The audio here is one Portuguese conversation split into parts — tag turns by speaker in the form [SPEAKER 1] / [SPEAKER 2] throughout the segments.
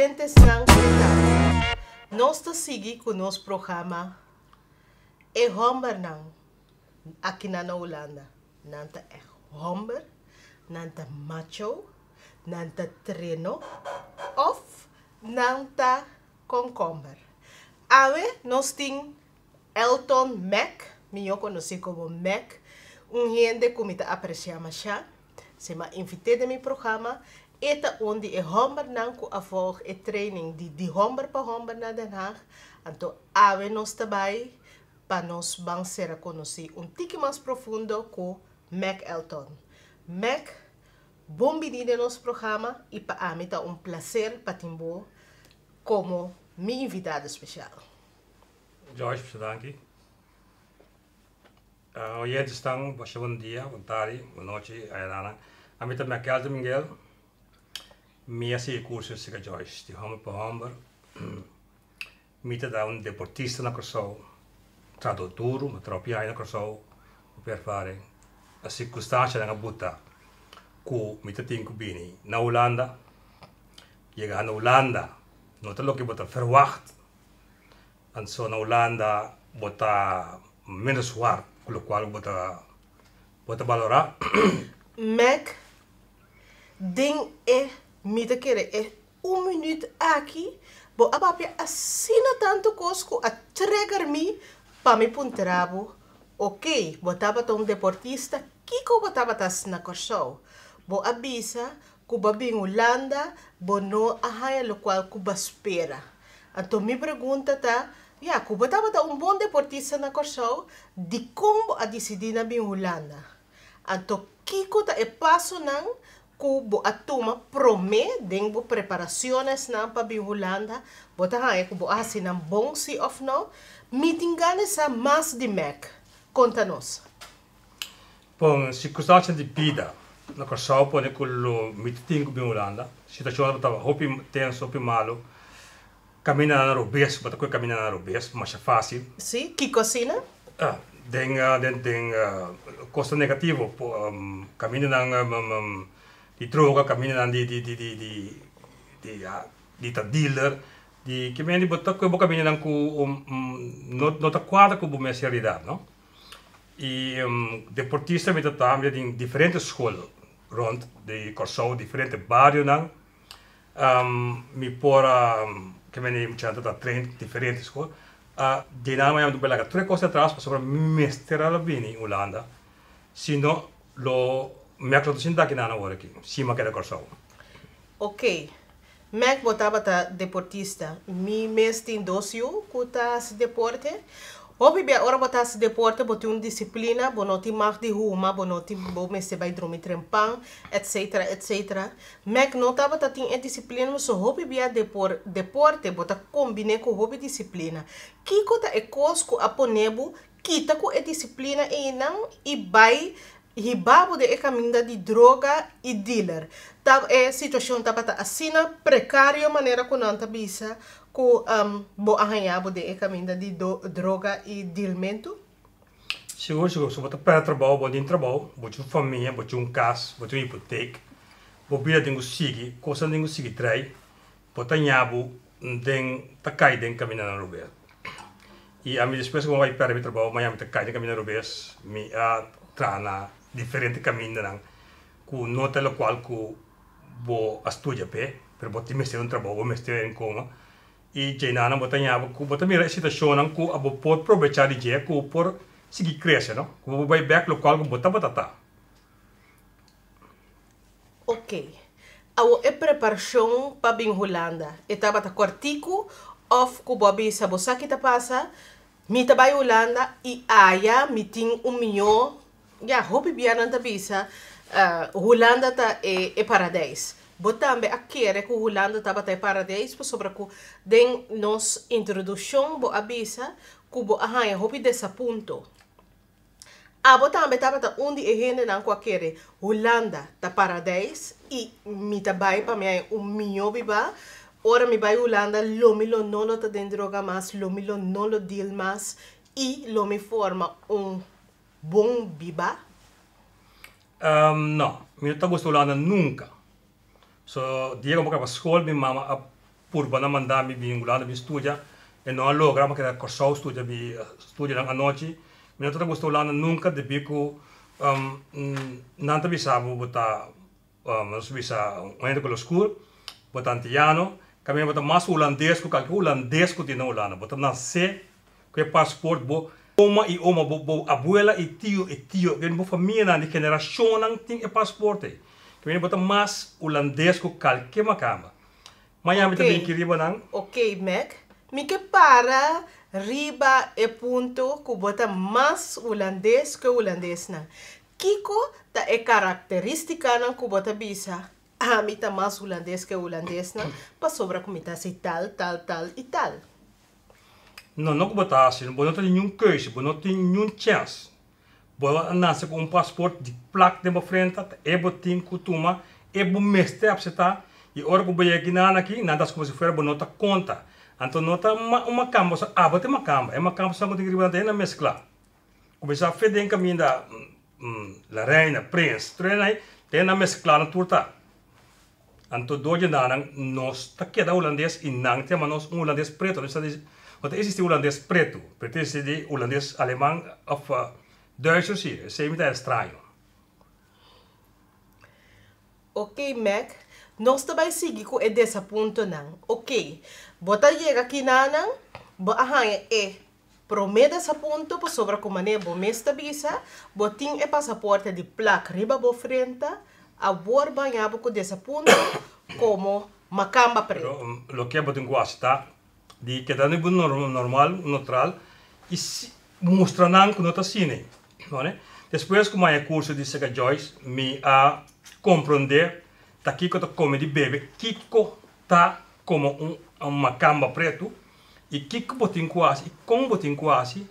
[SPEAKER 1] diferentes nang kita. Nós ta sigi com nosso programa é homber nang aqui na Holanda. Nanta é homber, nanta macho, nanta treino of nanta concomber. Awe nós tem Elton Mac, eu conheci como Mac, gente que me aprecia mais. Se me invitei de meu programa, eta onde é homber nang ko avog e training de homber para homber na Den Haag. Então, ave nós também para nós vamos ser conhecer tique mais profundo com Mac Elton. Mac, bom vindo no nosso programa e para mim é prazer para timbo como minha invitada especial.
[SPEAKER 2] Joyce, bedankt. Hoje estamos, bom dia, boa tarde, boa noite, Ayana. A mim também é Miguel. Minha curso é Joyce, de homem para homem. Minha é deportista na Corsol, tradutor, uma terapia na Corsol, per fare a circunstância na buta, que minha tem que vir na Holanda, chegar na Holanda, não é o que você verwacht, en so na Holanda bota menos war, com o qual bota valorar.
[SPEAKER 1] Mac, ding me querer é minuto aqui, bo abapia assina tanto cosco a trigger me para me punterabo. Ok, botava deportista, kiko botava na Corsol. Bo avisa, kuba bing Holanda, bo no ahaya lo qual kuba espera. Então me pergunta tá, kuba tava bom deportista na Corsol, de como a decidir na bing Holanda. Então kiko tá e passo não, kubo a toma prome, dengo preparações na para bing Holanda, bota ahaya kubo asina bom si of no, meeting sa mas de Mac. Conta-nos.
[SPEAKER 2] Bom, circunstância de vida. Na Corsol, pode que o meeting com a Holanda, situação estava hopi tenso, hopi malo. Caminhar na Robes, bota que caminhar na Robes, mas é fácil.
[SPEAKER 1] Sim, que cocina?
[SPEAKER 2] Tem costa negativo, caminhar na de droga, caminhar de dealer, de que me bota que eu caminhar com não tá quadra com a realidade, não? E deportista me também em diferentes escolas rond de Corsol, diferentes bairros não me pora que me nem chanta da trein diferentes escolas de nada mais do belaga três coisas atrás para sobre mestrar lá bem em Holanda sino lo me acredito sem daqui nada agora aqui cima que é Corsol.
[SPEAKER 1] Ok, Mac botava deportista mi mês tem docio que tá se deporte. Hopi bia ora botas deporte, boti disciplina, bonoti mag di huma, bonoti bo meste by dromi trempan, etc. Mek nota bota tin disciplina, so hopi bia deporte, bota combine com hopi disciplina. Kiko ta ekosco aponebu, kita ko disciplina e não e vai hibabo de caminho de droga e dealer. Tá situação tá bata assina precário maneira com nanta bisa. Ko bo arranhabo de caminho de droga e dealmento?
[SPEAKER 2] Seguro, se você para trabalho, bom trabalho, bote uma família, bote casa, bote uma hipoteca, bobila tem que seguir, coisa tem que seguir trai, bote nhabo, tem tá cai tem caminho na Robes. E a minha depois como vai para meu trabalho, mas a tá cai tem caminho na Robes, me trana diferente caminho não, com nota lo qual com bo estudia pe, per bote mestre um trabalho, mestre em coma. E já não botar nhabo, que botar mira situação não que a bo pode aproveitar de dia, que por seguir crescer, não? Que bo vai back local que botar batata.
[SPEAKER 1] Ok. A preparação para vir Holanda, etapa ta cortico, of que bobi sabosa que ta passa, mi ta vai Holanda e aya mi ting milhão, hopi biana ta bisa, Holanda ta é paradise. Botambe a querer que Holanda estava até paradise, por sobre que den nos introdução bo abisa, que bo arranha hopi dessa ponto. A botambe estava até onde é gente não quer Holanda tá paradise e me tá vai para mim milhão biba, ora me vai Holanda lo não tá dentro droga mais, lo não lo deal mais e lo me forma bom biba.
[SPEAKER 2] Não, me não tá gostando Holanda nunca. So, dia que eu para escola, minha mama purba na mandami vingulando bi studia e não logra ma que corso studia bi studia na noite me não gosto lá nunca de bico não te bisabo bota não se bisa ainda com o school bota antiano kami bota mais holandês que holandês que tinha holanda bota nasce que passport bo oma e oma bo abuela e tio que bo família na geração não tem e passaporte que bota mais holandês que qualquer macamba mas eu também queria não
[SPEAKER 1] ok Mac me que para riba e ponto que bota mais holandês que holandês não Kiko ta é característica não que bota bisa a mim tá mais holandês que holandês não para sobra comida se tal e tal
[SPEAKER 2] não que botar assim não tem nenhum coisa não tem nenhum chance boa nasce com passaporte de placa de frente é botin costuma é bom mestre abseta e hora que boia aqui nada como se for não tá conta então não tá uma cama bote uma cama é uma cama só que tem que botar na mescla começar a fazer em caminho da la reina prince treinai tem na mescla na turta então doje nós tá queda holandês e não tem mas holandês preto want existe holandês preto, pertence de holandês alemão of Duits zie je, c'est muito estranho.
[SPEAKER 1] Ok, Mac, nós também seguimos com esse ponto não. Ok, bota chega aqui não, promete esse ponto para sobre como é bom mestre visa, botin e passaporte de placa riba bo frente, a bor banhado com esse ponto como macamba preto.
[SPEAKER 2] Lo que botin quase tá di que dá no normal, neutral, e mostra não que não está cine, não é? Depois como é curso de Sega Joyce, me a compreender da Kiko tá come de bebê, Kiko tá como macamba preto e Kiko botin quase, e como botin quase,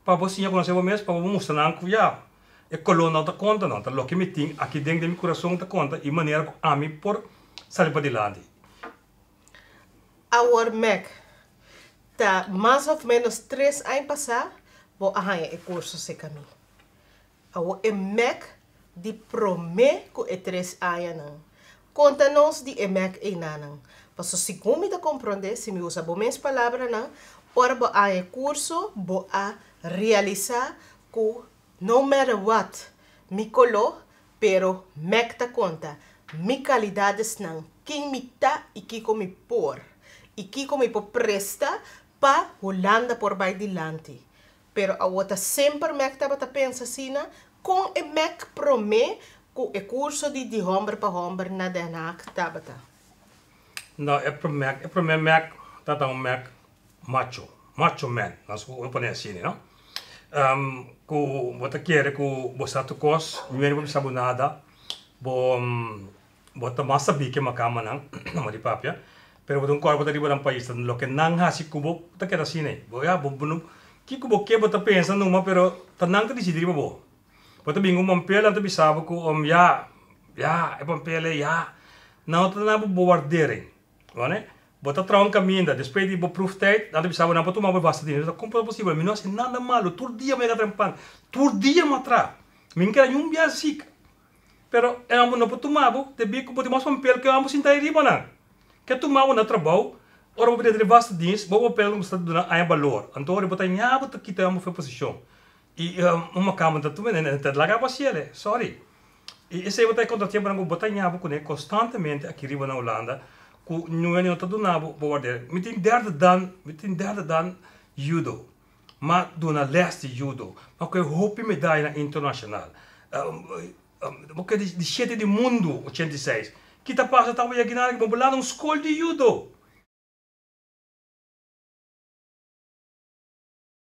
[SPEAKER 2] para você conhecer o mesmo, para mostrar não que já é coluna da conta não, tá lo que me tem aqui dentro do meu coração da conta e maneira que a mim por sair para dilante.
[SPEAKER 1] Our Mac tá mais ou menos 3 anos passar, vou arranjar o curso se caminho. Our Mac de promete que é 3 anos não. Conta-nos de Mac e não. Passo se como me compreender, se me usa boas palavras não, ora vou arranjar curso, vou a realizar que no matter what, me colou, pero Mac ta conta, mi qualidades não, quem me tá e que me por. E que me presta para Holanda por vai dilante. Pero a outra sempre Mac estava a pensar assim, com o Mac promete que o curso de homem para homem na denak estava.
[SPEAKER 2] Não, é para Mac, tá um Mac macho man, nós vamos pôr assim, não? Que você quer que você está cos, não sabe nada, você mais sabe que macama não de papia. Pero botong corpo dari barang país lo que nang hasi kubo ta kera sine bo ya bo bunum ki kubo ke bota pensa numa pero tanang ta decidi bo bota bingo mampela ta bisabo ko ya e pampele ya não ta na bo bordere né bota traum caminda depois de bo proof tijd dan bisabo na boto ma bo basta dinheiro como é possível não é nada malo tur dia mega trampan tur dia matra min kera yum bia sik pero é amo no boto mabo te bi ko boto mas pampel que amo sinta riba na que tu mau na trabalho, ora vou pedir vasta dienst, vou papel no estado na aí valor. Então ora botar nha botar kita amo foi posição. E uma cama da tu né, te laga pasiele, sorry. E esse botar contra tempo não botar nha botar né constantemente aqui riba na Holanda, ku não é nenhum na bo border. Metin derde dan judo. Ma do na leste judo. Ma que hope medalha internacional. Porque de 7 do mundo 86. Kita passa tamo aqui na que vamos lá num escola de judo.